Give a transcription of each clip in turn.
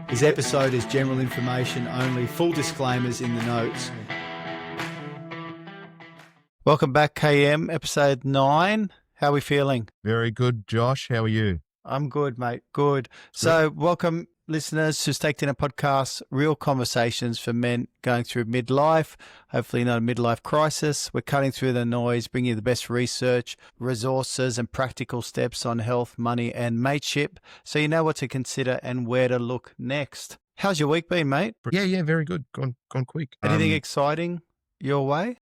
This episode is general information only. Full disclaimers in the notes. Welcome back, KM, episode 9. How are we feeling? Very good, Josh. How are you? I'm good, mate. Good. So welcome, listeners, to Staked In a Podcast, real conversations for men going through midlife, hopefully not a midlife crisis. We're cutting through the noise, bringing you the best research, resources, and practical steps on health, money, and mateship, so you know what to consider and where to look next. How's your week been, mate? Yeah, very good. Gone quick. Anything exciting your way?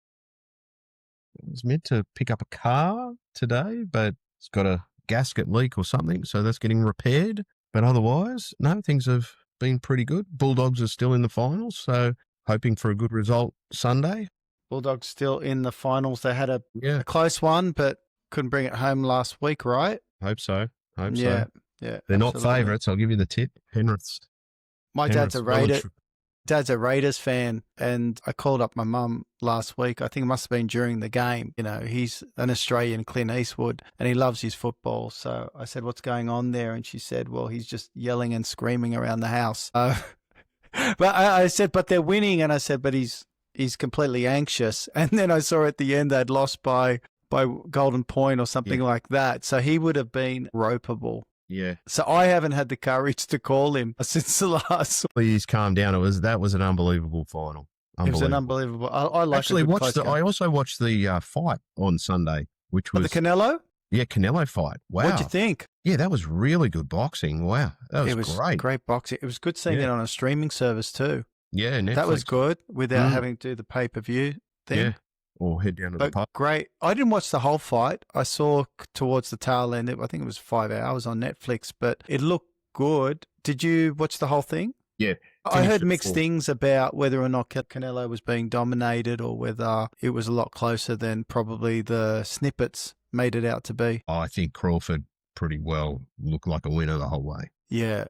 I was meant to pick up a car today, but it's got a gasket leak or something, so that's getting repaired. But otherwise, no, things have been pretty good. Bulldogs are still in the finals, so hoping for a good result Sunday. Bulldogs still in the finals. They had a close one, but couldn't bring it home last week, right? Hope so. Yeah. They're not favourites. I'll give you the tip. Penrith's. My dad's a Raiders fan, and I called up my mum last week. I think it must have been during the game. You know, he's an Australian Clint Eastwood, and he loves his football. So I said, what's going on there? And she said, well, he's just yelling and screaming around the house. But I said, but they're winning. And I said, but he's completely anxious. And then I saw at the end they'd lost by Golden Point or something like that. So he would have been ropeable. Yeah. So I haven't had the courage to call him since the last. Please calm down. That was an unbelievable final. It was an unbelievable. I like actually watched. I also watched the fight on Sunday, which was the Canelo. Yeah, Canelo fight. Wow. What'd you think? Yeah, that was really good boxing. Wow, that was great. Great boxing. It was good seeing it on a streaming service too. Yeah, Netflix. That was good without having to do the pay-per-view thing. Yeah. Or head down to the pub. Great. I didn't watch the whole fight. I saw towards the tail end. I think it was 5 hours on Netflix, but it looked good. Did you watch the whole thing? Yeah. I heard mixed things about whether or not Canelo was being dominated or whether it was a lot closer than probably the snippets made it out to be. I think Crawford pretty well looked like a winner the whole way. Yeah.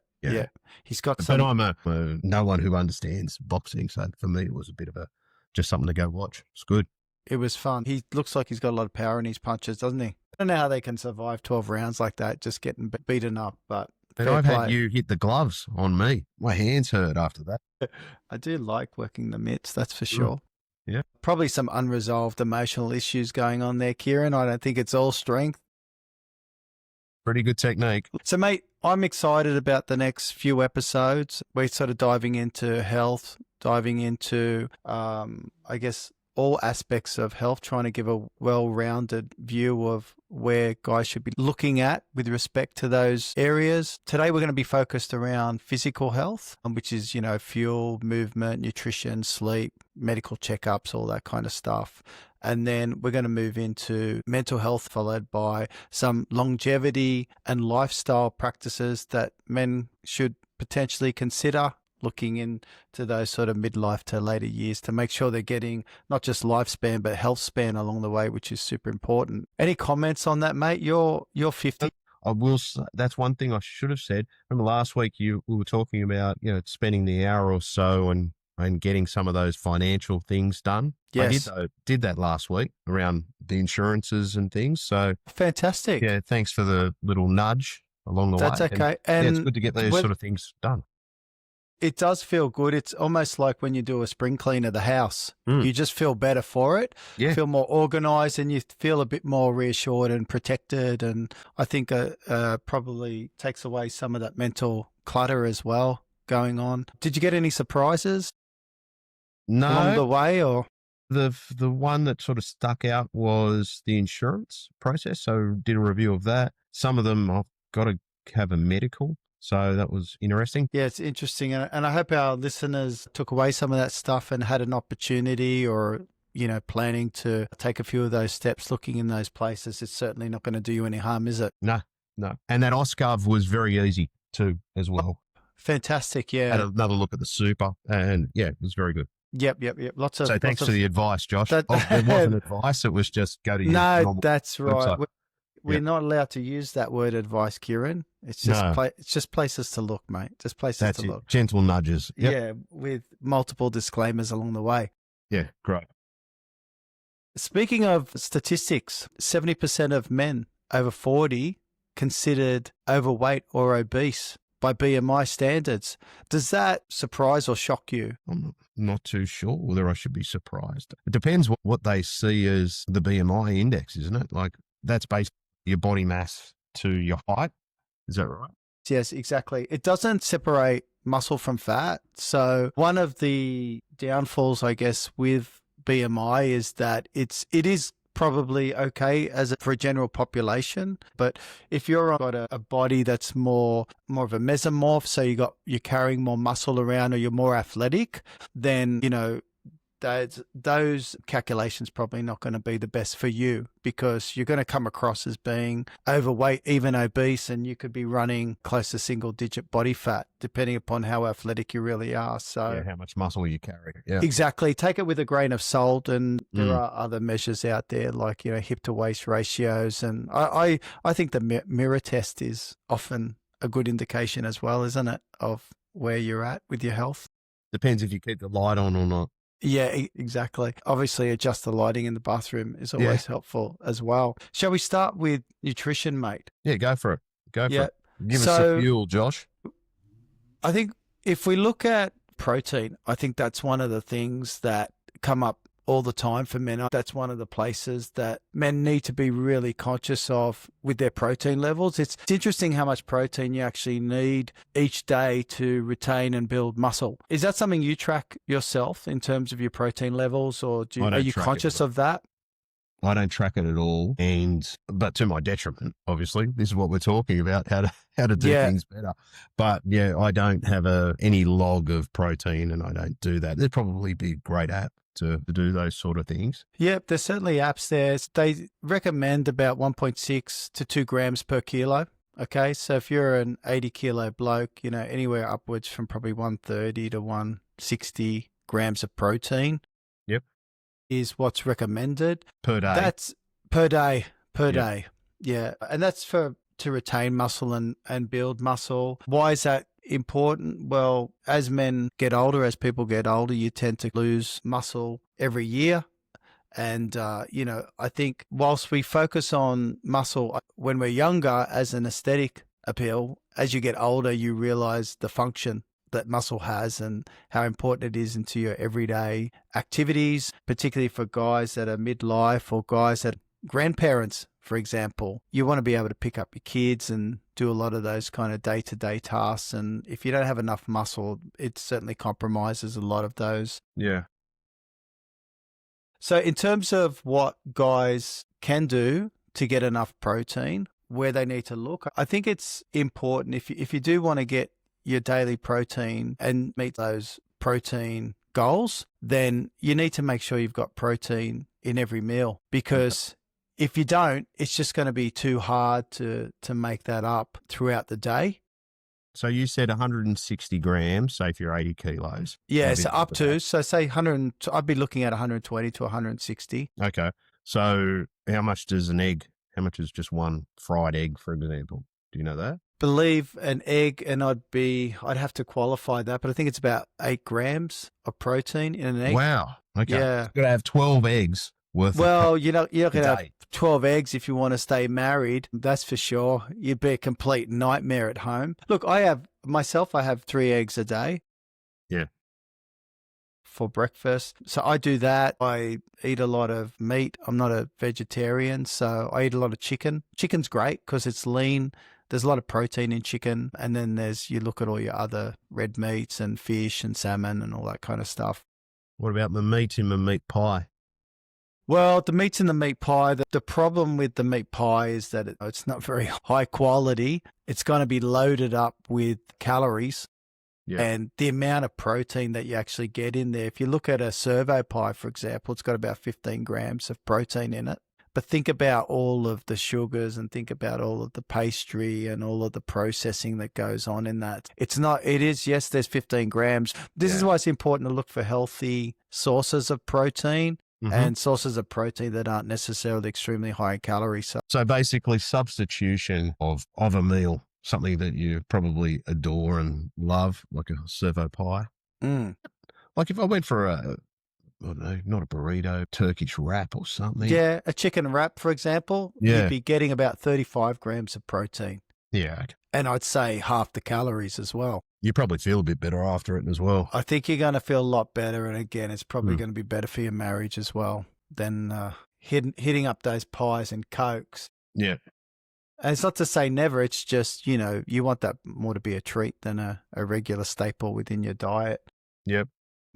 He's got some. But I'm a no one who understands boxing, so for me it was a bit of just something to go watch. It's good. It was fun. He looks like he's got a lot of power in his punches, doesn't he? I don't know how they can survive 12 rounds like that, just getting beaten up. But I've had you hit the gloves on me. My hands hurt after that. I do like working the mitts, that's for sure. Yeah. Probably some unresolved emotional issues going on there, Kieran. I don't think it's all strength. Pretty good technique. So, mate, I'm excited about the next few episodes. We're sort of diving into health, diving into, I guess, all aspects of health, trying to give a well-rounded view of where guys should be looking at with respect to those areas. Today, we're going to be focused around physical health, which is, fuel, movement, nutrition, sleep, medical checkups, all that kind of stuff. And then we're going to move into mental health, followed by some longevity and lifestyle practices that men should potentially consider, looking into those sort of midlife to later years to make sure they're getting not just lifespan, but health span along the way, which is super important. Any comments on that, mate? You're 50. I will say, that's one thing I should have said. Remember last week we were talking about, spending the hour or so and getting some of those financial things done. Yes. I did that last week around the insurances and things. So fantastic. Yeah, thanks for the little nudge along the way. That's okay. And it's good to get those sort of things done. It does feel good. It's almost like when you do a spring clean of the house. You just feel better for it. Yeah. Feel more organized and you feel a bit more reassured and protected. And I think probably takes away some of that mental clutter as well going on. Did you get any surprises along the way? Or the one that sort of stuck out was the insurance process. So did a review of that. Some of them I've got to have a medical. So that was interesting. Yeah, it's interesting. And I hope our listeners took away some of that stuff and had an opportunity or, planning to take a few of those steps, looking in those places. It's certainly not going to do you any harm, is it? No. And that Oscar was very easy too, as well. Fantastic, yeah. Had another look at the super and it was very good. Yep. So thanks for the advice, Josh. There wasn't advice. It was just go to your normal that's right. website. We're not allowed to use that word advice, Kieran. It's just it's just places to look, mate. Just places to look. Gentle nudges. Yep. Yeah, with multiple disclaimers along the way. Yeah, great. Speaking of statistics, 70% of men over 40 considered overweight or obese by BMI standards. Does that surprise or shock you? I'm not too sure whether I should be surprised. It depends what they see as the BMI index, isn't it? Like that's based on your body mass to your height. Is that right? Yes, exactly. It doesn't separate muscle from fat. So one of the downfalls, I guess, with BMI is that it is probably okay for a general population, but if you're got a body that's more of a mesomorph, so you're carrying more muscle around or you're more athletic, then those calculations probably not going to be the best for you, because you're going to come across as being overweight, even obese, and you could be running close to single digit body fat, depending upon how athletic you really are. So how much muscle you carry. Yeah, exactly. Take it with a grain of salt. And there are other measures out there like, hip to waist ratios. And I think the mirror test is often a good indication as well, isn't it, of where you're at with your health? Depends if you keep the light on or not. Yeah, exactly. Obviously, adjust the lighting in the bathroom is always helpful as well. Shall we start with nutrition, mate? Yeah, go for it. Go for it. Give us So the fuel, Josh. I think if we look at protein, I think that's one of the things that come up all the time for men. That's one of the places that men need to be really conscious of with their protein levels. It's interesting how much protein you actually need each day to retain and build muscle. Is that something you track yourself in terms of your protein levels, or are you conscious of that? I don't track it at all, but to my detriment, obviously. This is what we're talking about, how to do things better. But yeah, I don't have any log of protein, and I don't do that. There'd probably be a great app to do those sort of things. Yep, there's certainly apps there. They recommend about 1.6 to 2 grams per kilo. Okay, so if you're an 80 kilo bloke, anywhere upwards from probably 130 to 160 grams of protein. Yep. Is what's recommended per day. That's per day. Day. Yeah. And that's to retain muscle and build muscle. Why is that important? Well, as men get older, as people get older, you tend to lose muscle every year. And, I think whilst we focus on muscle when we're younger as an aesthetic appeal, as you get older, you realize the function that muscle has and how important it is into your everyday activities, particularly for guys that are midlife or guys that are grandparents, for example. You want to be able to pick up your kids and do a lot of those kind of day-to-day tasks. And if you don't have enough muscle, it certainly compromises a lot of those. Yeah. So in terms of what guys can do to get enough protein, where they need to look, I think it's important if you do want to get your daily protein and meet those protein goals, then you need to make sure you've got protein in every meal, because if you don't, it's just going to be too hard to make that up throughout the day. So you said 160 grams, say if you're 80 kilos. Yeah, so say 100, I'd be looking at 120 to 160. Okay. So how much is just one fried egg, for example? Do you know that? Believe an egg, and I'd have to qualify that, but I think it's about 8 grams of protein in an egg. Wow. Okay. Yeah. You've got to have 12 eggs worth. Well, you're not going to have 12 eggs if you want to stay married. That's for sure. You'd be a complete nightmare at home. Look, I have 3 eggs a day. Yeah. For breakfast. So I do that. I eat a lot of meat. I'm not a vegetarian, so I eat a lot of chicken. Chicken's great because it's lean. There's a lot of protein in chicken. And then you look at all your other red meats and fish and salmon and all that kind of stuff. What about the meat in the meat pie? Well, the meat's in the meat pie. The problem with the meat pie is that it's not very high quality. It's going to be loaded up with calories. Yeah. And the amount of protein that you actually get in there. If you look at a servo pie, for example, it's got about 15 grams of protein in it. But think about all of the sugars and think about all of the pastry and all of the processing that goes on in that. Yes, there's 15 grams. This is why it's important to look for healthy sources of protein. Mm-hmm. And sources of protein that aren't necessarily extremely high in calories. So basically substitution of a meal, something that you probably adore and love, like a servo pie. Mm. Like if I went for not a burrito, Turkish wrap or something. Yeah, a chicken wrap, for example, you'd be getting about 35 grams of protein. Yeah. And I'd say half the calories as well. You probably feel a bit better after it as well. I think you're going to feel a lot better. And again, it's probably Mm. going to be better for your marriage as well than hitting up those pies and Cokes. Yeah. And it's not to say never. It's just, you want that more to be a treat than a regular staple within your diet. Yep.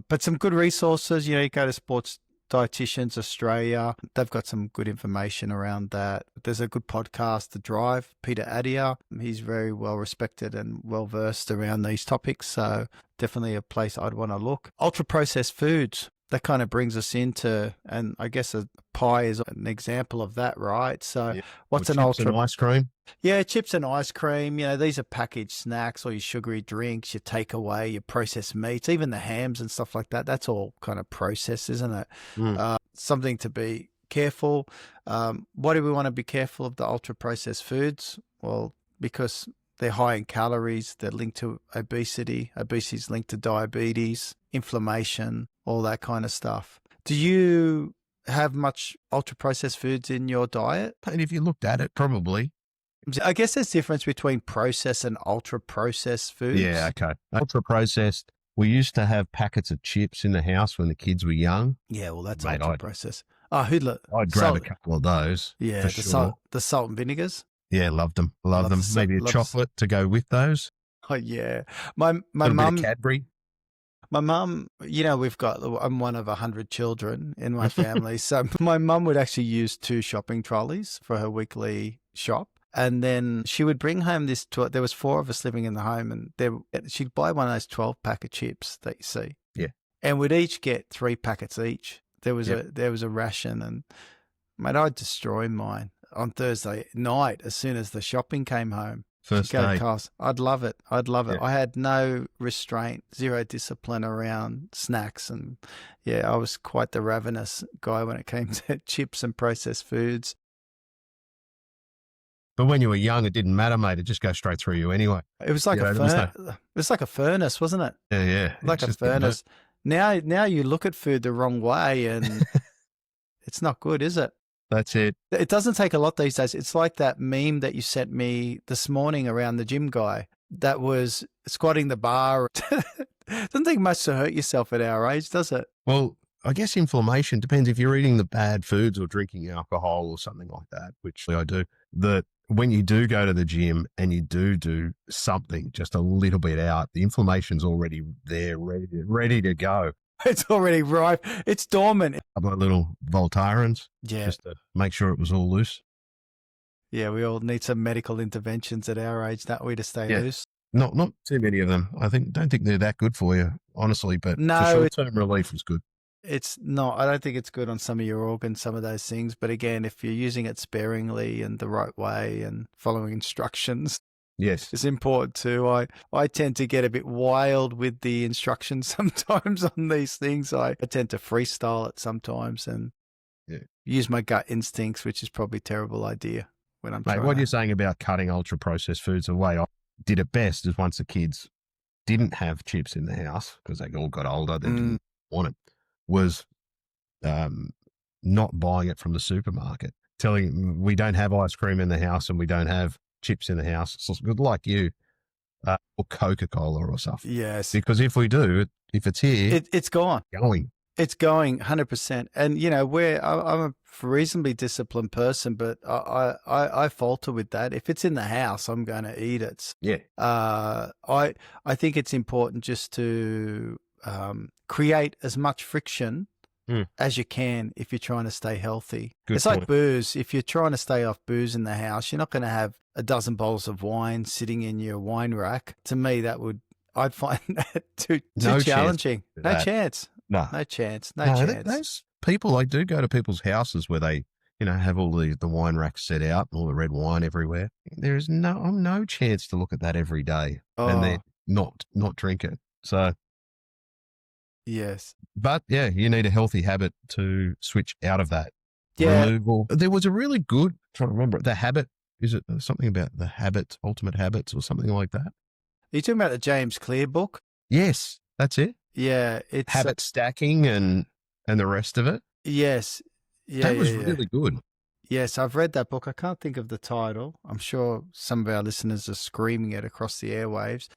But some good resources, you go to Sports Dietitians Australia. They've got some good information around that. There's a good podcast, The Drive, Peter Adia. He's very well respected and well versed around these topics. So definitely a place I'd want to look. Ultra processed foods. That kind of brings us into, and I guess a pie is an example of that, right? So Yeah. what's Or an chips ultra? and ice cream? Yeah, chips and ice cream. These are packaged snacks or your sugary drinks, your takeaway, your processed meats, even the hams and stuff like that. That's all kind of processed, isn't it? Something to be careful. Why do we want to be careful of the ultra processed foods? Well, because they're high in calories. They're linked to obesity. Obesity is linked to diabetes, inflammation, all that kind of stuff. Do you have much ultra processed foods in your diet? And if you looked at it, probably. I guess there's difference between processed and ultra processed foods. Yeah, okay. Ultra processed. We used to have packets of chips in the house when the kids were young. Yeah, well, that's Mate, ultra processed. Oh, who'd I'd grab a couple of those. Yeah, for sure. The salt and vinegars. Yeah, loved them. Love them. Maybe a chocolate to go with those. Oh yeah, my Little mum. bit of Cadbury. My mum, I'm one of 100 children in my family. So my mum would actually use 2 shopping trolleys for her weekly shop. And then she would bring home there was 4 of us living in the home, and she'd buy one of those 12-pack of chips that you see. Yeah. And we'd each get 3 packets each. There was a ration, and mate, I'd destroy mine on Thursday night as soon as the shopping came home. First day. Cost. I'd love it. Yeah. I had no restraint, zero discipline around snacks. And I was quite the ravenous guy when it came to chips and processed foods. But when you were young, it didn't matter, mate. It just goes straight through you anyway. It was like it was like a furnace, wasn't it? Yeah. Like a furnace. Now you look at food the wrong way and it's not good, is it? That's it. It doesn't take a lot these days. It's like that meme that you sent me this morning around the gym guy that was squatting the bar. Doesn't take much to hurt yourself at our age, does it? Well, I guess inflammation depends if you're eating the bad foods or drinking alcohol or something like that, which I do. That when you do go to the gym and you do something just a little bit out, the inflammation's already there, ready to go. It's already ripe. It's dormant. A couple of little Voltarens, just to make sure it was all loose. Yeah, we all need some medical interventions at our age, don't we, to stay loose? Not too many of them. Don't think they're that good for you, honestly. But no, for short-term relief is good. It's not. I don't think it's good on some of your organs, some of those things. But again, if you're using it sparingly and the right way and following instructions, yes, it's important too. I tend to get a bit wild with the instructions sometimes on these things. I tend to freestyle it sometimes and use my gut instincts, which is probably a terrible idea when I'm trying. What you're saying about cutting ultra processed foods, the way I did it best is once the kids didn't have chips in the house because they all got older, they didn't want it, was not buying it from the supermarket, telling them we don't have ice cream in the house and we don't have chips in the house. So it's good like you, or Coca-Cola or something. Yes. Because if we do, if it's here, it's gone. It's going 100%. And, I'm a reasonably disciplined person, but I falter with that. If it's in the house, I'm going to eat it. Yeah. I think it's important just to create as much friction as you can if you're trying to stay healthy. It's like booze. If you're trying to stay off booze in the house, you're not going to have a dozen bottles of wine sitting in your wine rack. To me, I'd find that too challenging. No chance. No chance. Those people, I do go to people's houses where they, have all the wine racks set out and all the red wine everywhere. There is no chance to look at that every day and then not drink it. So. Yes. But you need a healthy habit to switch out of that. Yeah. Removal. There was a really good, I'm trying to remember, The Habit. Is it something about The Habit, Ultimate Habits or something like that? Are you talking about the James Clear book? Yes, that's it. Yeah. It's habit stacking and the rest of it. Yes. Yeah. That was really good. Yes, I've read that book. I can't think of the title. I'm sure some of our listeners are screaming it across the airwaves.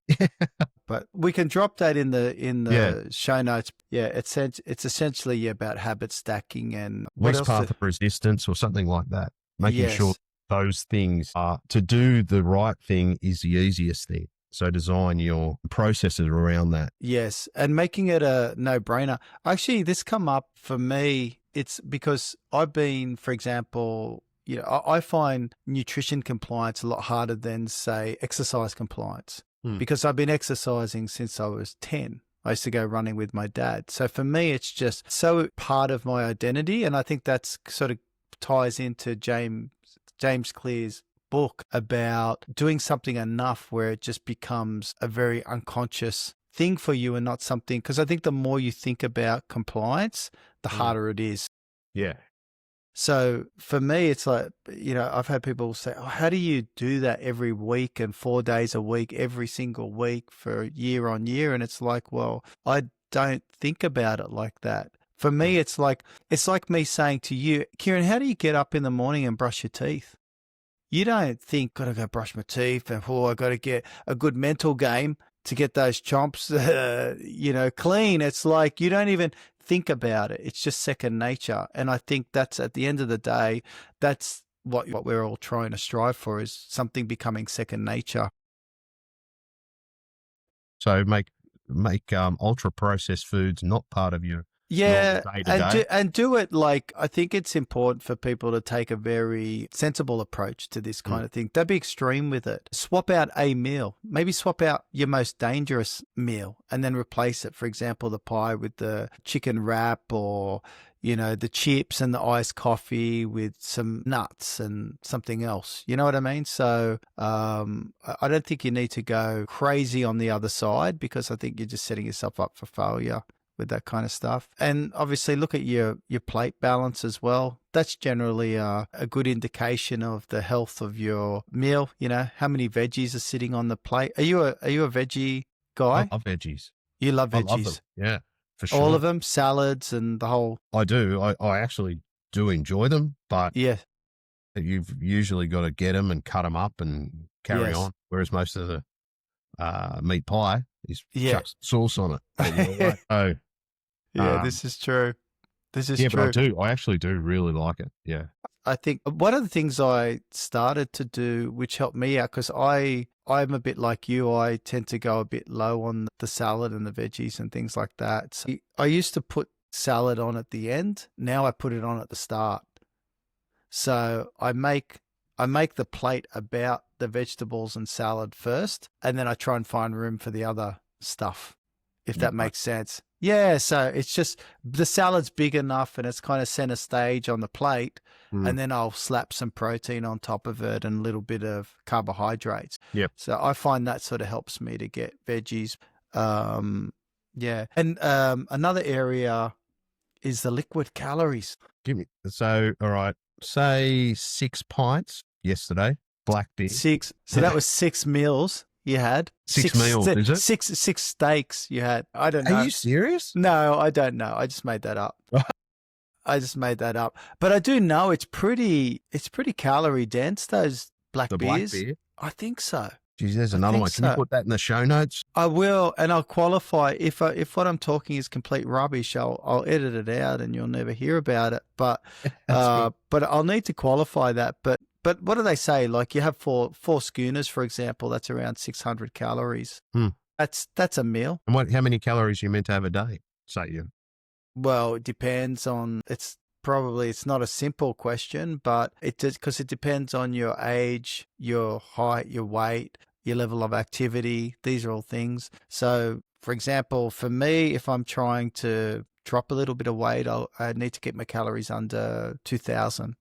But we can drop that in Yeah. the show notes. Yeah, it's essentially about habit stacking and what Least else? path of resistance or something like that. Making sure Yes, those things are to do the right thing is the easiest thing. So design your processes around that. yes, and making it a no-brainer. Actually, this come up for me. It's because I've been, for example, I find nutrition compliance a lot harder than, say, exercise compliance because I've been exercising since I was 10. I used to go running with my dad. So for me, it's just so part of my identity. And I think that's sort of ties into James Clear's book about doing something enough where it just becomes a very unconscious thing for you and not something, because I think the more you think about compliance, the harder it is. Yeah. So for me, it's like, I've had people say, oh, how do you do that every week and 4 days a week, every single week for year on year? And it's like, well, I don't think about it like that. For me, it's like me saying to you, Kieran, how do you get up in the morning and brush your teeth? You don't think, gotta go brush my teeth and, I got to get a good mental game to get those chomps, clean. It's like you don't even think about it. It's just second nature. And I think that's, at the end of the day, that's what we're all trying to strive for, is something becoming second nature. So make ultra processed foods not part of your Yeah, normal day to day. and do it like, I think it's important for people to take a very sensible approach to this kind of thing. Don't be extreme with it. Swap out a meal. Maybe swap out your most dangerous meal and then replace it. For example, the pie with the chicken wrap, or the chips and the iced coffee with some nuts and something else. You know what I mean? So I don't think you need to go crazy on the other side, because I think you're just setting yourself up for failure with that kind of stuff. And obviously look at your plate balance as well. That's generally a good indication of the health of your meal. How many veggies are sitting on the plate. Are you a veggie guy? I love veggies. You love veggies? I love them. Yeah, for sure. All of them, salads and the whole. I do. I actually do enjoy them, but yeah, you've usually got to get them and cut them up and carry on. Whereas most of the meat pie is chucks sauce on it. Oh, this is true. This is true. But I actually do really like it. Yeah. I think one of the things I started to do, which helped me out, because I'm a bit like you, I tend to go a bit low on the salad and the veggies and things like that. So I used to put salad on at the end. Now I put it on at the start. So I make the plate about the vegetables and salad first, and then I try and find room for the other stuff, if that makes sense. Yeah, so it's just the salad's big enough and it's kind of center stage on the plate, and then I'll slap some protein on top of it and a little bit of carbohydrates. Yep. So I find that sort of helps me to get veggies. Yeah. And another area is the liquid calories. So, all right, say 6 pints yesterday, black beer. 6. So that was 6 meals. You had 6 meals, is it? Six steaks you had. I don't know. Are you serious? No, I don't know. I just made that up. But I do know it's pretty calorie dense, those black beers. Black beer? I think so. Geez, there's another one. Can you put that in the show notes? I will, and I'll qualify. If what I'm talking is complete rubbish, I'll edit it out and you'll never hear about it. But but I'll need to qualify that. But what do they say? Like, you have four schooners, for example, that's around 600 calories. That's a meal. And how many calories are you meant to have a day? Say you. Well, it depends on. It's not a simple question, but because it depends on your age, your height, your weight, your level of activity. These are all things. So, for example, for me, if I'm trying to drop a little bit of weight, I need to get my calories under 2,000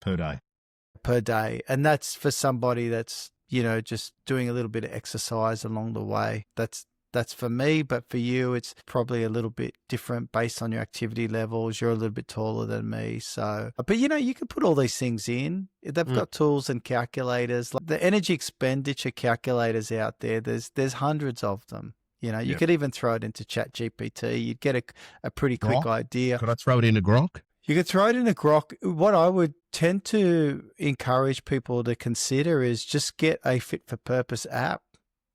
per day. And that's for somebody that's, just doing a little bit of exercise along the way. That's for me, but for you, it's probably a little bit different based on your activity levels. You're a little bit taller than me. So, but you can put all these things in. They've got tools and calculators, like the energy expenditure calculators out there. There's hundreds of them. You could even throw it into ChatGPT. You'd get a pretty quick idea. Could I throw it in a grok? You could throw it in a grok. What I would tend to encourage people to consider is just get a fit for purpose app,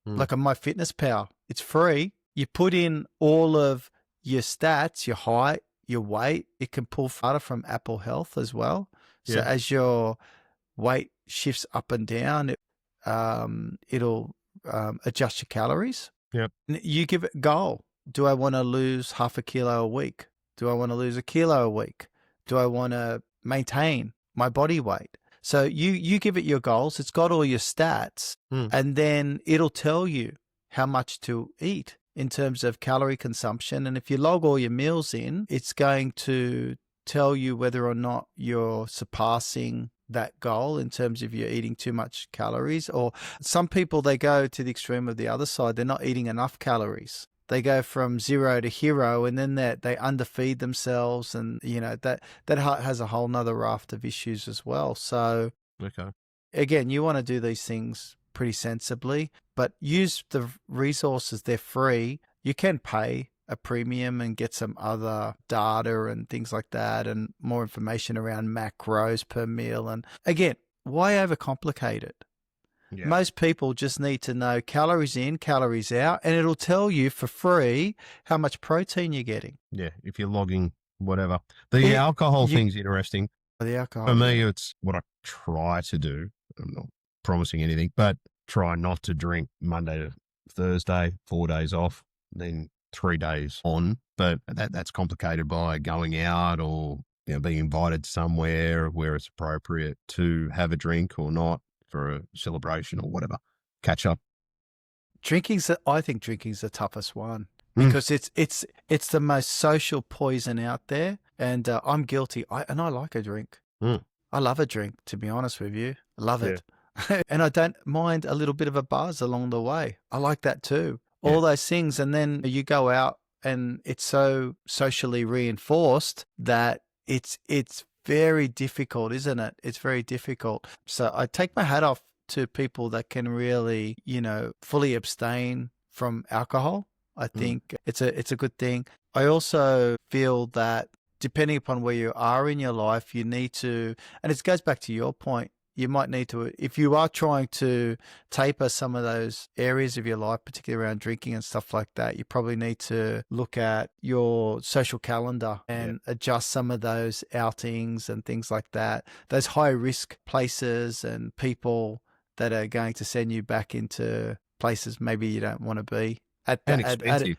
like on MyFitnessPal. It's free. You put in all of your stats, your height, your weight. It can pull data from Apple Health as well. So as your weight shifts up and down, it'll adjust your calories. Yep. You give it a goal. Do I want to lose half a kilo a week? Do I want to lose a kilo a week? Do I want to maintain my body weight? So you give it your goals. It's got all your stats, and then it'll tell you how much to eat in terms of calorie consumption. And if you log all your meals in, it's going to tell you whether or not you're surpassing that goal in terms of you're eating too much calories. Or some people, they go to the extreme of the other side. They're not eating enough calories. They go from zero to hero, and then they underfeed themselves, and that has a whole nother raft of issues as well. So again, you want to do these things pretty sensibly, but use the resources. They're free. You can pay a premium and get some other data and things like that, and more information around macros per meal. And again, why overcomplicate it? Yeah. Most people just need to know calories in, calories out, and it'll tell you for free how much protein you're getting. Yeah, if you're logging whatever. The alcohol thing's interesting. The alcohol. For me, it's what I try to do. I'm not promising anything, but try not to drink Monday to Thursday, 4 days off, then 3 days on. But that's complicated by going out or being invited somewhere where it's appropriate to have a drink or not, for a celebration or whatever, catch up. I think drinking's the toughest one because it's the most social poison out there, and I'm guilty. I like a drink. I love a drink, to be honest with you. I love it. And I don't mind a little bit of a buzz along the way. I like that too. All those things, and then you go out and it's so socially reinforced that it's very difficult, isn't it? It's very difficult. So I take my hat off to people that can really, fully abstain from alcohol. I think it's a good thing. I also feel that depending upon where you are in your life, you need to, and it goes back to your point, you might need to, if you are trying to taper some of those areas of your life, particularly around drinking and stuff like that, you probably need to look at your social calendar and adjust some of those outings and things like that. Those high risk places and people that are going to send you back into places maybe you don't want to be. Expensive.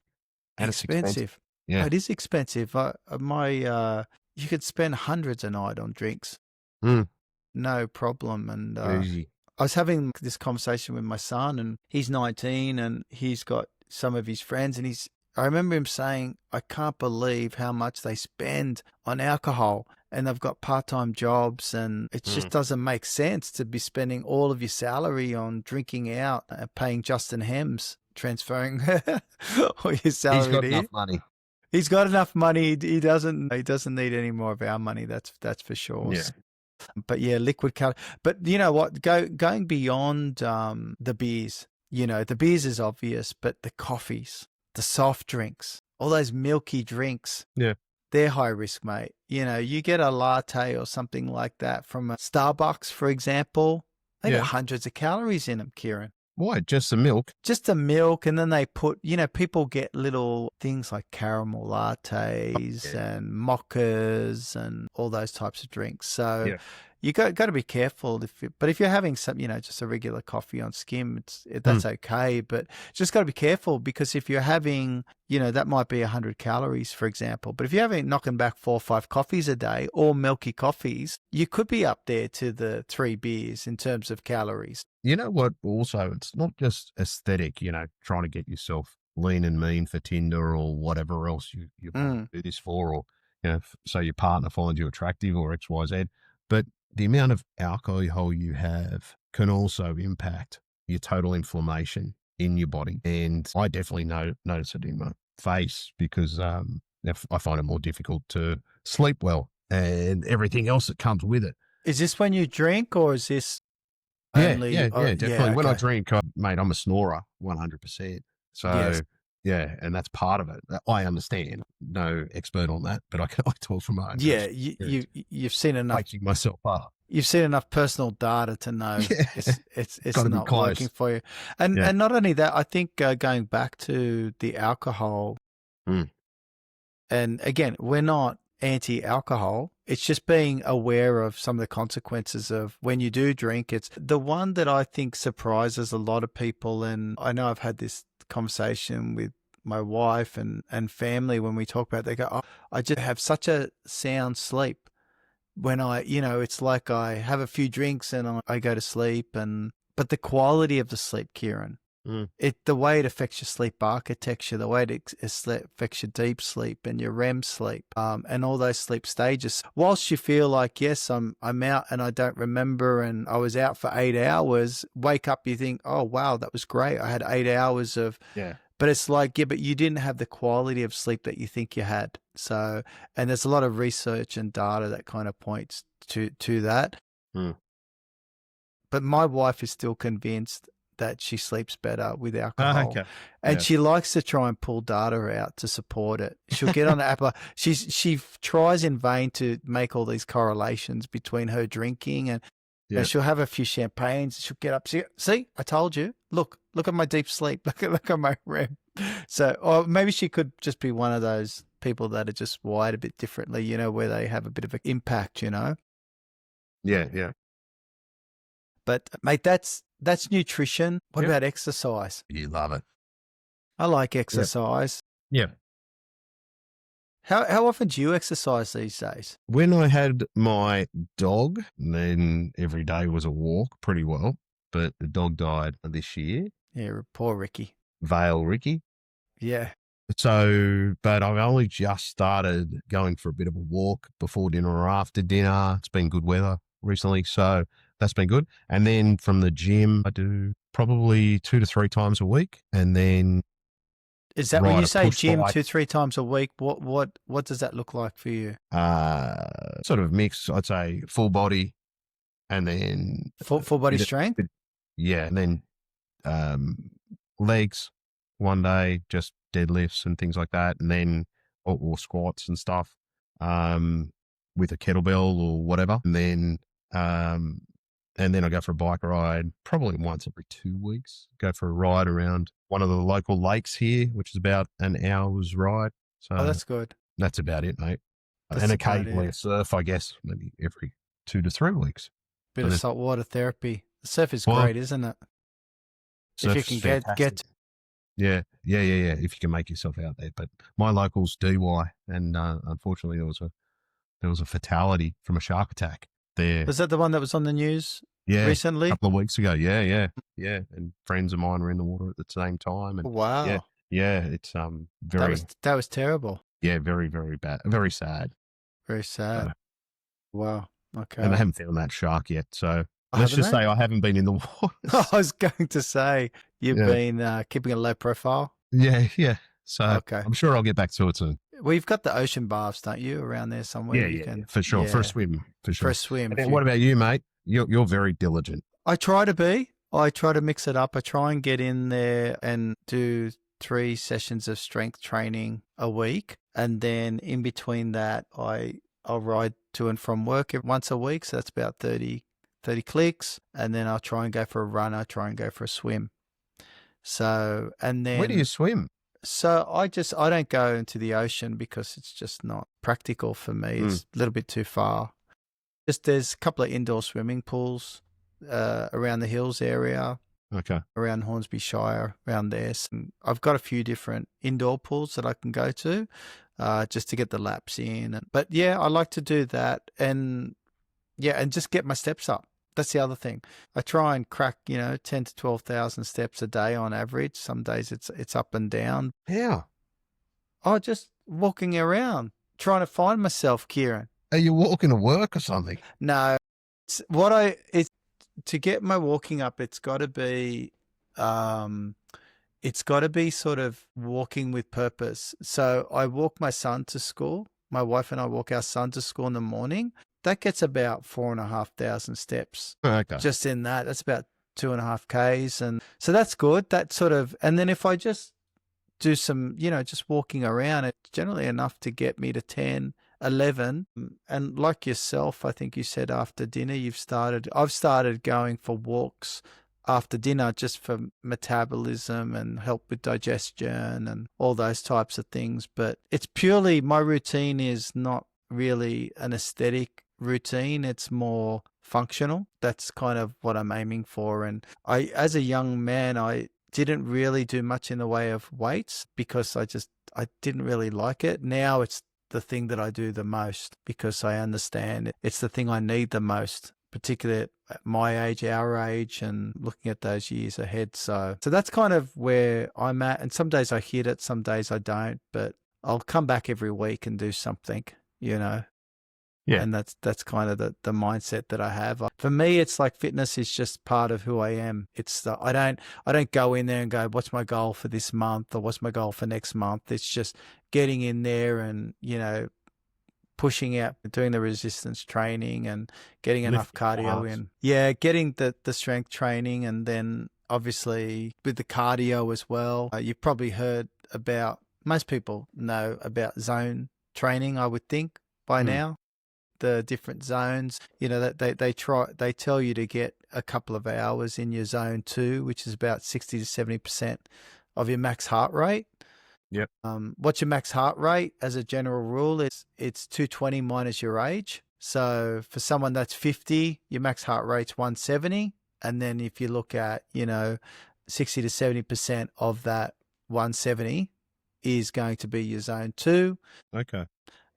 Expensive. Yeah. It is expensive. You could spend hundreds a night on drinks. No problem. And I was having this conversation with my son, and he's 19 and he's got some of his friends, and I remember him saying, I can't believe how much they spend on alcohol, and they've got part-time jobs, and it just doesn't make sense to be spending all of your salary on drinking out and paying Justin Hems, transferring all your salary. He's got enough money. He's got enough money. He doesn't need any more of our money. That's for sure. Yeah. But yeah, liquid calorie. But you know what? Going beyond the beers. The beers is obvious, but the coffees, the soft drinks, all those milky drinks. Yeah. They're high risk, mate. You get a latte or something like that from a Starbucks, for example. They got hundreds of calories in them, Kieran. Why? Just the milk? Just the milk, and then they put, people get little things like caramel lattes and mochas and all those types of drinks. So you got to be careful. But if you're having some, just a regular coffee on skim, that's okay. But just got to be careful, because if you're having, that might be 100 calories, for example. But if you're knocking back 4 or 5 coffees a day, or milky coffees, you could be up there to the 3 beers in terms of calories. You know what? Also, it's not just aesthetic, trying to get yourself lean and mean for Tinder or whatever else you do this for, or, so your partner finds you attractive or X, Y, Z. But the amount of alcohol you have can also impact your total inflammation in your body. And I definitely notice it in my face, because I find it more difficult to sleep well and everything else that comes with it. Is this when you drink, or is this... Yeah, definitely. When I drink, mate, I'm a snorer, 100%. So Yeah, and that's part of it. I understand. No expert on that, but I talk from my own Yeah, personal experience. you've seen enough. Waking myself up. You've seen enough personal data to know Yeah, it's got to be not working close. for you, Yeah. and not only that, I think going back to the alcohol, Mm. and again, we're not anti-alcohol. It's just being aware of some of the consequences of when you do drink. It's the one that I think surprises a lot of people, and I know I've had this conversation with my wife and family when we talk about it. They go, oh, I just have such a sound sleep when it's like I have a few drinks and I go to sleep, but the quality of the sleep, Kieran, Mm. the way it affects your sleep architecture, the way it affects your deep sleep and your REM sleep, and all those sleep stages. Whilst you feel like, yes, I'm out and I don't remember and I was out for 8 hours, wake up, you think, oh, wow, that was great. I had 8 hours of, Yeah. but it's like, yeah, but you didn't have the quality of sleep that you think you had. So, and there's a lot of research and data that kind of points to that. Mm. But my wife is still convinced that she sleeps better with alcohol. Okay. And Yeah. she likes to try and pull data out to support it. She'll get on the app. She tries in vain to make all these correlations between her drinking and Yeah. she'll have a few champagnes. She'll get up. See, I told you. Look at my deep sleep. Look at my REM. So, or maybe she could just be one of those people that are just wired a bit differently, where they have a bit of an impact, Yeah. Yeah. But mate, that's nutrition. What Yep. about exercise? You love it. I like exercise. Yeah. How often do you exercise these days? When I had my dog, then every day was a walk pretty well. But the dog died this year, Yeah, poor Ricky. Vale Ricky. Yeah. So, but I've only just started going for a bit of a walk before dinner or after dinner. It's been good weather recently, so that's been good. And then from the gym, I do probably 2 to 3 times a week. And then Is that when you a say push gym bike. 2-3 times a week? What does that look like for you? Sort of mix, I'd say full body and then Full body bit of- strength? bit- yeah, and then legs one day, just deadlifts and things like that, and then or squats and stuff with a kettlebell or whatever, and then I go for a bike ride probably once every 2 weeks. Go for a ride around one of the local lakes here, which is about an hour's ride. So Oh, that's good. that's about it, mate. That's And about occasionally it. a surf, I guess, maybe every 2 to 3 weeks. Bit And of then- saltwater therapy. The surf is Well, great, isn't it? If you surf's can fantastic. get Yeah. If you can make yourself out there, but my local's DY, and unfortunately there was a fatality from a shark attack there. Was that the one that was on the news Yeah, recently? a couple of weeks ago. Yeah. And friends of mine were in the water at the same time, and Wow. yeah, it's very That was terrible. very very bad, very sad. Very sad. So, Wow. Okay. and they haven't found that shark yet, so Oh, let's haven't just they? say I haven't been in the water. I was going to say you've Yeah. been keeping a low profile. Yeah. So Okay. I'm sure I'll get back to it soon. Well, you've got the ocean baths, don't you, around there somewhere? Yeah, for sure. For a swim, for For sure. a swim. And then what about you, mate? You're very diligent. I try to be. I try to mix it up. I try and get in there and do 3 sessions of strength training a week. And then in between that, I'll ride to and from work once a week. So that's about 30 clicks. And then I'll try and go for a run. I'll try and go for a swim. So, and then Where do you swim? So I don't go into the ocean because it's just not practical for me. It's a little bit too far. There's a couple of indoor swimming pools around the hills area, Okay. around Hornsby Shire, around there. So I've got a few different indoor pools that I can go to just to get the laps in. But yeah, I like to do that and just get my steps up. That's the other thing. I try and crack, 10 to 12,000 steps a day on average. Some days it's up and down. Yeah. Oh, just walking around, trying to find myself, Kieran. Are you walking to work or something? No, it's to get my walking up. It's got to be sort of walking with purpose. So I walk my son to school. My wife and I walk our son to school in the morning. That gets about 4,500 steps. Okay. Just in that's about 2.5 Ks. And so that's good. That sort of, and then if I just do some, just walking around. It's generally enough to get me to 10, 11. And like yourself, I think you said after dinner, I've started going for walks after dinner just for metabolism and help with digestion and all those types of things. But it's purely, my routine is not really an aesthetic routine. It's more functional. That's kind of what I'm aiming for. And as a young man, I didn't really do much in the way of weights because I didn't really like it. Now it's the thing that I do the most because I understand it's the thing I need the most, particularly at my age, our age, and looking at those years ahead. So that's kind of where I'm at. And some days I hit it, some days I don't, but I'll come back every week and do something, Yeah. And that's kind of the mindset that I have. For me, it's like fitness is just part of who I am. I don't go in there and go, what's my goal for this month or what's my goal for next month? It's just getting in there and, pushing out, doing the resistance training and getting enough cardio in. Yeah, getting the strength training, and then obviously with the cardio as well. You've probably heard about, most people know about zone training, I would think by now. The different zones, they tell you to get a couple of hours in your zone 2, which is about 60 to 70% of your max heart rate. Yep. What's your max heart rate? As a general rule, it's 220 minus your age. So for someone that's 50, your max heart rate's 170. And then if you look at, 60 to 70% of that 170 is going to be your zone 2. Okay.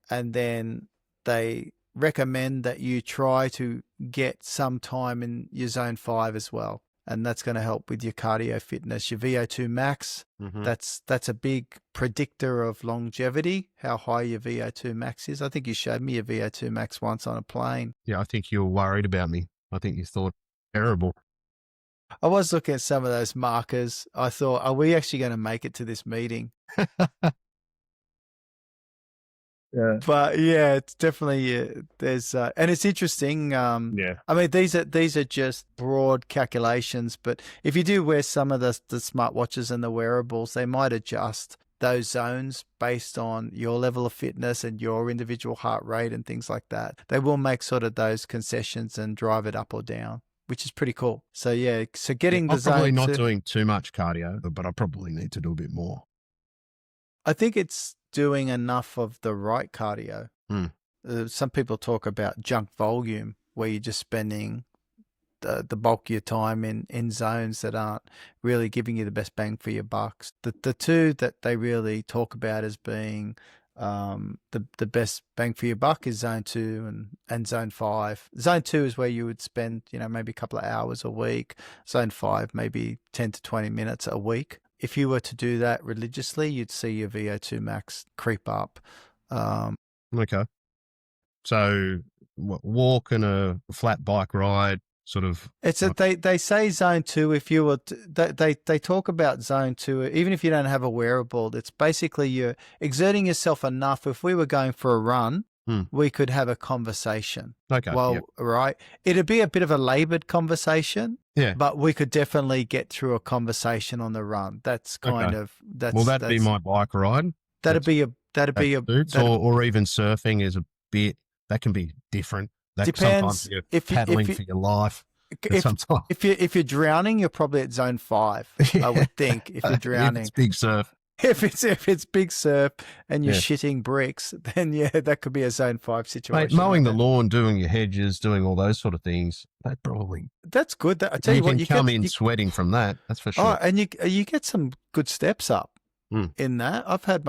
And then they recommend that you try to get some time in your zone 5 as well. And that's going to help with your cardio fitness, your VO2 max. That's a big predictor of longevity, how high your VO2 max is. I think you showed me your VO2 max once on a plane. Yeah, I think you were worried about me. I think you thought terrible. I was looking at some of those markers. I thought, are we actually going to make it to this meeting? Yeah. But yeah, it's definitely there's and it's interesting. Yeah. I mean, these are just broad calculations, but if you do wear some of the smartwatches and the wearables, they might adjust those zones based on your level of fitness and your individual heart rate and things like that. They will make sort of those concessions and drive it up or down, which is pretty cool. So yeah, so getting the zone. I'm probably not doing too much cardio, but I probably need to do a bit more. I think it's doing enough of the right cardio. Some people talk about junk volume, where you're just spending the bulk of your time in zones that aren't really giving you the best bang for your bucks. The two that they really talk about as being the best bang for your buck is zone 2 and zone 5. Zone 2 is where you would spend, maybe a couple of hours a week. Zone 5, maybe 10 to 20 minutes a week. If you were to do that religiously, you'd see your VO2 max creep up. Okay. So walk and a flat bike ride, sort of. They say zone 2. If you were they talk about zone 2, even if you don't have a wearable, it's basically you're exerting yourself enough. If we were going for a run, we could have a conversation. Okay. Well, right. It'd be a bit of a labored conversation. Yeah. But we could definitely get through a conversation on the run. That's kind of that'd be my bike ride. That'd be a or even surfing is a bit that can be different. That depends. Sometimes you're paddling for your life. If you're drowning, you're probably at zone 5. I would think if you're drowning. If it's big surf. If it's big surf and you're shitting bricks, then yeah, that could be a zone 5 situation. Mate, mowing the lawn, doing your hedges, doing all those sort of things, that's good. I tell you what, you come in sweating from that. That's for sure. Oh, and you get some good steps up in that. I've had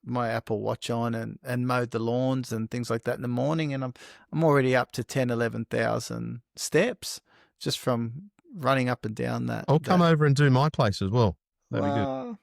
my Apple Watch on and mowed the lawns and things like that in the morning, and I'm already up to 10, 11,000 steps just from running up and down that. I'll come over and do my place as well. That'd be good.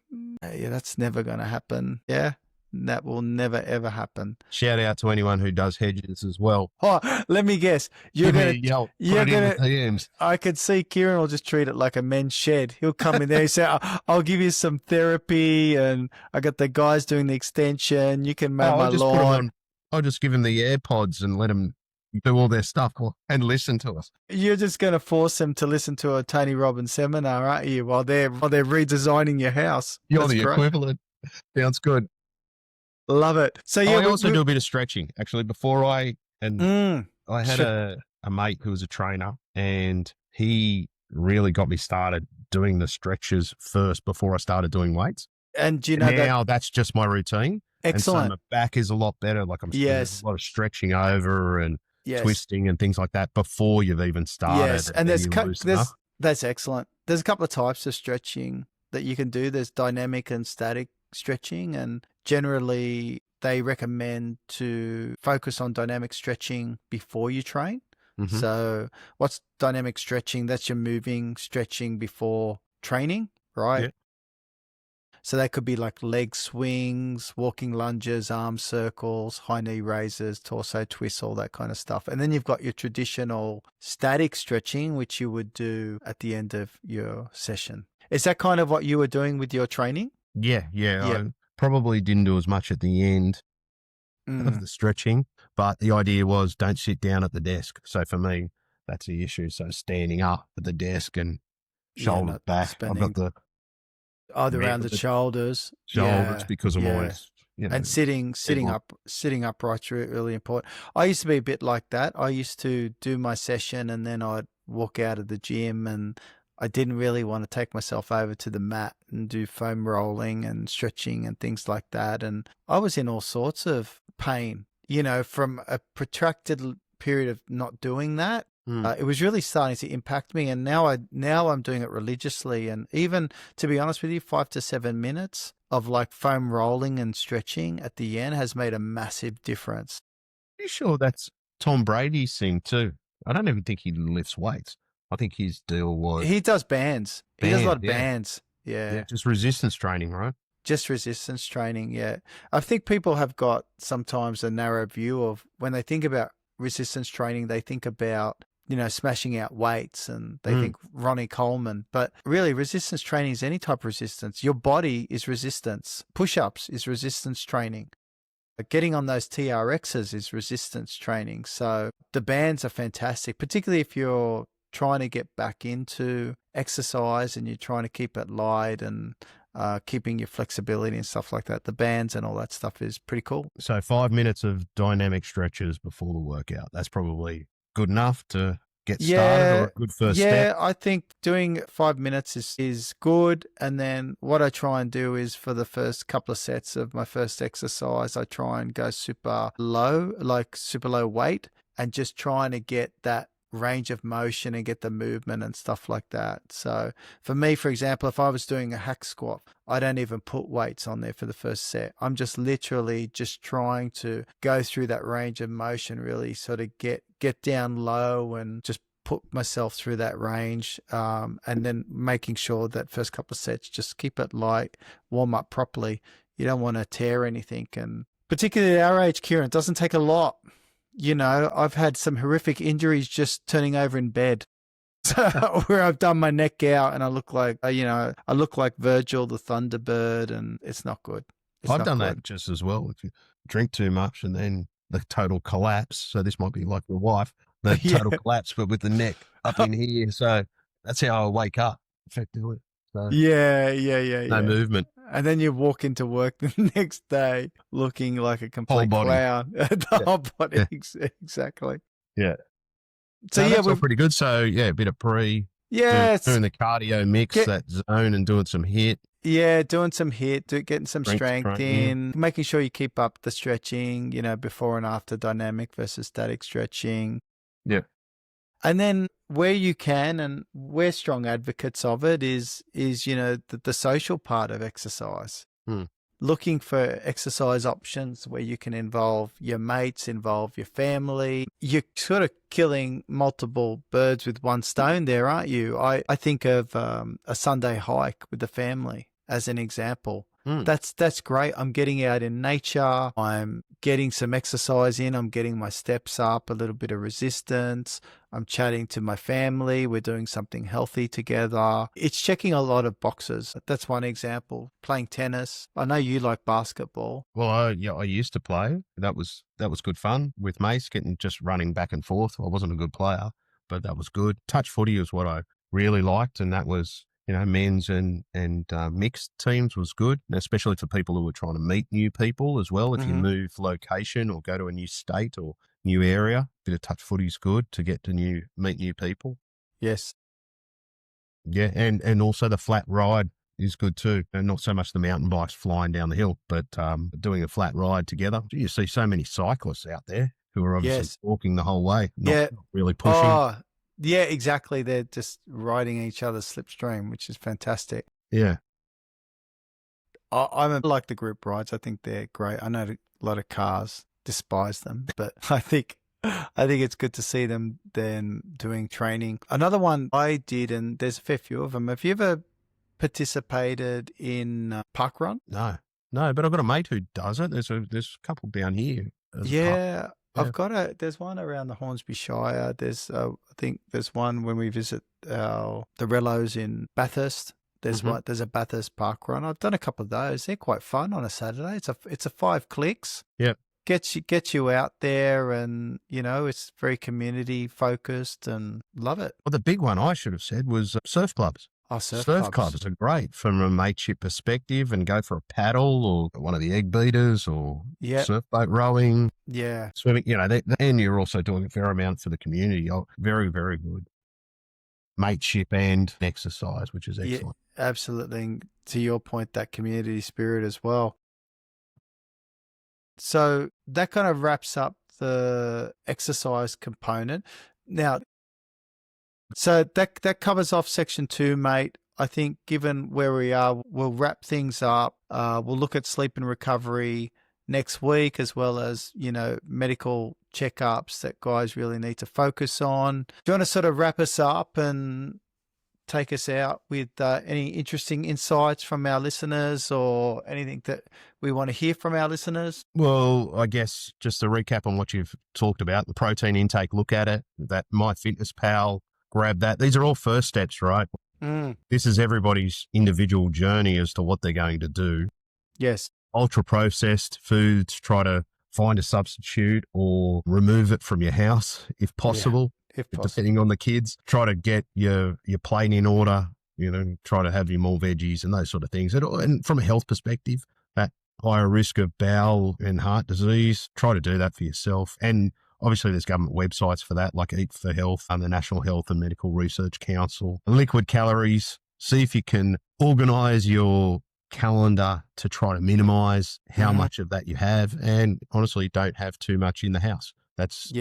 Yeah, that's never going to happen. Yeah, that will never, ever happen. Shout out to anyone who does hedges as well. Oh, let me guess. You're going to I could see Kieran will just treat it like a men's shed. He'll come in there and say, I'll give you some therapy, and I got the guys doing the extension. You can mow my lawn. I'll just give him the AirPods and let them do all their stuff and listen to us. You're just going to force them to listen to a Tony Robbins seminar, aren't you? While they're redesigning your house. You're the equivalent. Sounds good. Love it. So Oh, yeah, I also do a bit of stretching actually and mm, I had sure. a mate who was a trainer and he really got me started doing the stretches first before I started doing weights. And you And know that now that's just my routine. And so excellent. my back is a lot better. Like there's Yes, a lot of stretching over and yes, twisting and things like that before you've even started, yes. and And then you loosen up. that's excellent. There's a couple of types of stretching that you can do. There's dynamic and static stretching, and generally they recommend to focus on dynamic stretching before you train. Hmm. So, what's dynamic stretching? That's your moving stretching before training, right? Yeah. So that could be like leg swings, walking lunges, arm circles, high knee raises, torso twists, all that kind of stuff. And then you've got your traditional static stretching, which you would do at the end of your session. Is that kind of what you were doing with your training? Yeah. Yeah. Yep. I probably didn't do as much at the end of Mm. the stretching, but the idea was don't sit down at the desk. So for me, that's the issue. So standing up at the desk and Yeah, shoulders not back. I've got spending the either neck around of the the shoulders. shoulders Yeah, because I'm yeah. always, And head locked. sitting upright's really important. I used to be a bit like that. I used to do my session and then I'd walk out of the gym and I didn't really want to take myself over to the mat and do foam rolling and stretching and things like that. And I was in all sorts of pain, from a protracted period of not doing that. Mm. It was really starting to impact me, and now I'm doing it religiously. And even to be honest with you, 5 to 7 minutes of like foam rolling and stretching at the end has made a massive difference. You sure that's Tom Brady's thing too? I don't even think he lifts weights. I think his deal was He does bands. He does a lot band. of Yeah. bands. Yeah. Yeah. Just resistance training, right? Just resistance training. Yeah. I think people have got sometimes a narrow view of when they think about resistance training, they think about, smashing out weights and they Mm. think Ronnie Coleman. But really, resistance training is any type of resistance. Your body is resistance. Push ups is resistance training. Getting on those TRXs is resistance training. So the bands are fantastic, particularly if you're trying to get back into exercise and you're trying to keep it light and keeping your flexibility and stuff like that. The bands and all that stuff is pretty cool. So 5 minutes of dynamic stretches before the workout. That's probably good enough to get started or Yeah, a good first step. yeah, I think doing 5 minutes is good. And then what I try and do is for the first couple of sets of my first exercise, I try and go super low, like super low weight, and just trying to get that range of motion and get the movement and stuff like that. So for me, for example, if I was doing a hack squat, I don't even put weights on there for the first set. I'm just literally just trying to go through that range of motion, really sort of get down low and just put myself through that range, and then making sure that first couple of sets just keep it light, warm up properly. You don't want to tear anything, and particularly at our age, Kieran, it doesn't take a lot. I've had some horrific injuries just turning over in bed. Where I've done my neck out and I look like, I look like Virgil the Thunderbird, and it's not good. It's I've not done good. that just as well. If you drink too much and then the total collapse. So this might be like your wife, the total collapse, but with the neck up in here. So that's how I wake up effectively. So Yeah, no movement, And then you walk into work the next day looking like a whole complete body. clown. The Yeah. whole body, Yeah. exactly. Yeah. So No, yeah, that's all pretty good. So yeah, a bit of doing the cardio mix, Get- that zone, and doing some hit. doing some hit, getting some strength training. in, making sure you keep up the stretching, before and after dynamic versus static stretching. Yeah. And then where you can, and we're strong advocates of it, is the social part of exercise. Hmm. Looking for exercise options where you can involve your mates, involve your family. You're sort of killing multiple birds with one stone there, aren't you? I think of a Sunday hike with the family as an example. Hmm. That's great. I'm getting out in nature. I'm getting some exercise in. I'm getting my steps up, a little bit of resistance. I'm chatting to my family. We're doing something healthy together. It's checking a lot of boxes. That's one example. Playing tennis. I know you like basketball. Well, I used to play. That was good fun with mates, just running back and forth. I wasn't a good player, but that was good. Touch footy was what I really liked, and that was men's and mixed teams was good, especially for people who were trying to meet new people as well. If you move location or go to a new state or new area, a bit of touch footy is good to get to meet new people. Yes. Yeah, and also the flat ride is good too. And not so much the mountain bikes flying down the hill, but doing a flat ride together. You see so many cyclists out there who are obviously walking the whole way, not really pushing. Oh, yeah, exactly. They're just riding each other's slipstream, which is fantastic. Yeah. I like the group rides. I think they're great. I know a lot of cars despise them, but I think it's good to see them then doing training. Another one I did, and there's a fair few of them. Have you ever participated in park run? No, but I've got a mate who does it. There's a couple down here. Yeah. I've got there's one around the Hornsby Shire. There's, I think there's one when we visit the Rellos in Bathurst. There's there's a Bathurst park run. I've done a couple of those. They're quite fun on a Saturday. It's a 5 clicks. Yep. Gets you out there, and it's very community focused, and love it. Well, the big one I should have said was surf clubs. Oh, surf clubs are great from a mateship perspective, and go for a paddle or one of the egg beaters or surf boat rowing. Yeah. Swimming, and you're also doing a fair amount for the community. Oh, very, very good. Mateship and exercise, which is excellent. Yeah, absolutely. And to your point, that community spirit as well. So that kind of wraps up the exercise component. Now, so that covers off section 2, mate. I think given where we are, we'll wrap things up. We'll look at sleep and recovery next week, as well as, medical checkups that guys really need to focus on. Do you want to sort of wrap us up and take us out with any interesting insights from our listeners, or anything that we want to hear from our listeners? Well, I guess just to recap on what you've talked about, the protein intake, look at it, that MyFitnessPal, grab that. These are all first steps, right? This is everybody's individual journey as to what they're going to do. Yes. Ultra processed foods, try to find a substitute or remove it from your house if possible. If possible. Depending on the kids, try to get your plate in order, try to have your more veggies and those sort of things. And from a health perspective, that higher risk of bowel and heart disease, try to do that for yourself. And obviously there's government websites for that, like Eat for Health and the National Health and Medical Research Council. Liquid calories, see if you can organise your calendar to try to minimize how much of that you have, and honestly don't have too much in the house. That's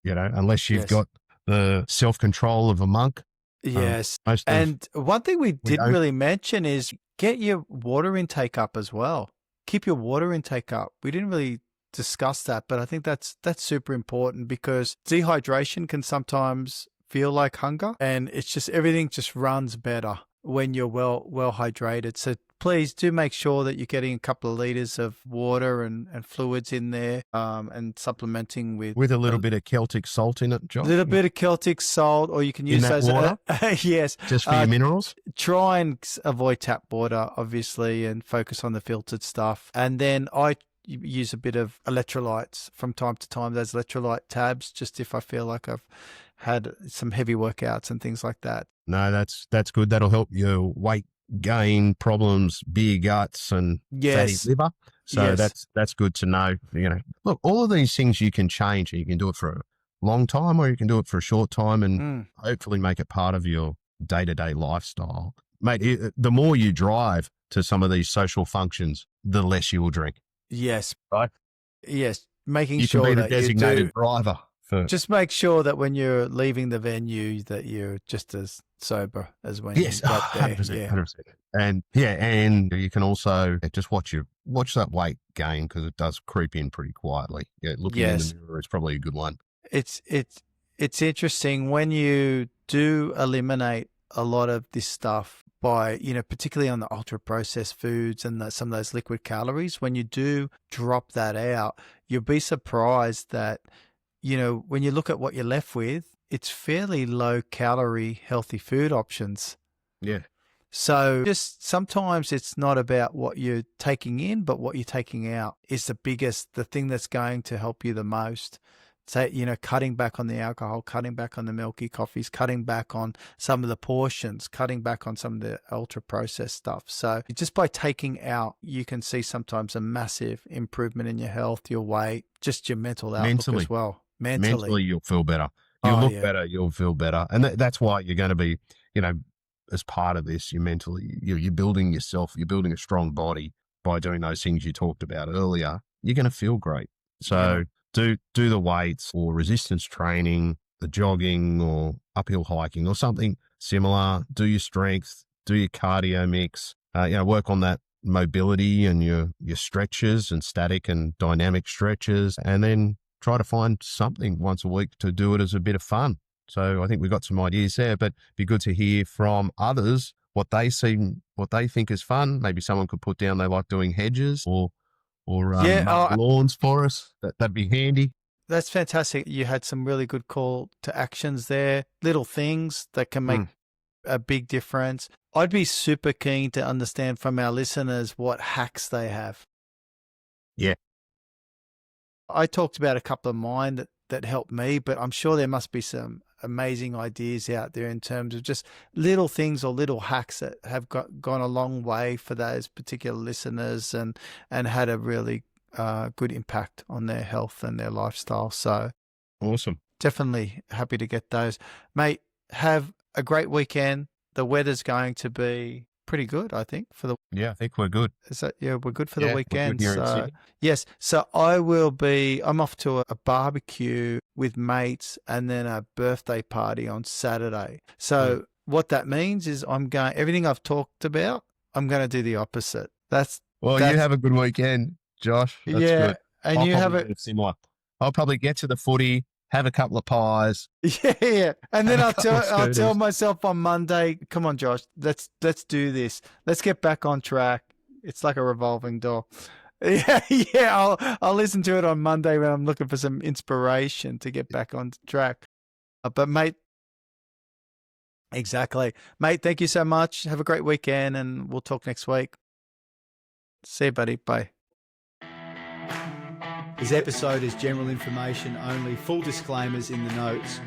unless you've got the self-control of a monk. Yes. And one thing we didn't really mention is get your water intake up as well. Keep your water intake up. We didn't really discuss that, but I think that's super important, because dehydration can sometimes feel like hunger, and it's just everything just runs better when you're well hydrated. So please do make sure that you're getting a couple of liters of water and fluids in there, and supplementing with a little bit of Celtic salt in it, John. A little bit of Celtic salt, or you can use those water. Yes, just for your minerals. Try and avoid tap water, obviously, and focus on the filtered stuff. And then I use a bit of electrolytes from time to time, those electrolyte tabs, just if I feel like I've had some heavy workouts and things like that. No, that's good. That'll help your weight gain problems, beer guts and fatty liver. So that's good to know. Look, all of these things you can change. You can do it for a long time, or you can do it for a short time, and hopefully make it part of your day-to-day lifestyle. Mate, the more you drive to some of these social functions, the less you will drink. Yes. Right? Yes. Making you sure can be that the designated driver. Just make sure that when you're leaving the venue that you're just as sober as when you got there. 100%, 100%. And you can also just watch that weight gain, because it does creep in pretty quietly. Yeah, looking in the mirror is probably a good one. It's interesting when you do eliminate a lot of this stuff by, particularly on the ultra processed foods and some of those liquid calories. When you do drop that out, you'll be surprised that, when you look at what you're left with, it's fairly low calorie, healthy food options. Yeah. So just sometimes it's not about what you're taking in, but what you're taking out is the thing that's going to help you the most. say, cutting back on the alcohol, cutting back on the milky coffees, cutting back on some of the portions, cutting back on some of the ultra processed stuff. So just by taking out, you can see sometimes a massive improvement in your health, your weight, just your mental outlook as well. Mentally, you'll feel better. You'll look better. You'll feel better. And that's why you're going to be, as part of this, you're building yourself, you're building a strong body by doing those things you talked about earlier. You're going to feel great. So do the weights or resistance training, the jogging or uphill hiking or something similar. Do your strength, do your cardio mix, work on that mobility and your stretches and static and dynamic stretches, and then try to find something once a week to do it as a bit of fun. So I think we've got some ideas there, but it'd be good to hear from others what they think is fun. Maybe someone could put down they like doing hedges or lawns for us. That'd be handy. That's fantastic. You had some really good call to actions there, little things that can make a big difference. I'd be super keen to understand from our listeners what hacks they have. Yeah. I talked about a couple of mine that helped me, but I'm sure there must be some amazing ideas out there in terms of just little things or little hacks that have gone a long way for those particular listeners and had a really good impact on their health and their lifestyle. So awesome. Definitely happy to get those. Mate, have a great weekend. The weather's going to be pretty good, I think, for the I think we're good. we're good for the weekend. We're good here in Sydney. Yes. So I'm off to a barbecue with mates and then a birthday party on Saturday. So what that means is everything I've talked about, I'm going to do the opposite. You have a good weekend, Josh. That's good. And I'll you have it similar. I'll probably get to the footy, have a couple of pies. Yeah. And then I'll tell myself on Monday, come on, Josh, let's do this. Let's get back on track. It's like a revolving door. Yeah. I'll listen to it on Monday when I'm looking for some inspiration to get back on track. But mate, exactly. Mate, thank you so much. Have a great weekend and we'll talk next week. See you, buddy. Bye. This episode is general information only. Full disclaimers in the notes.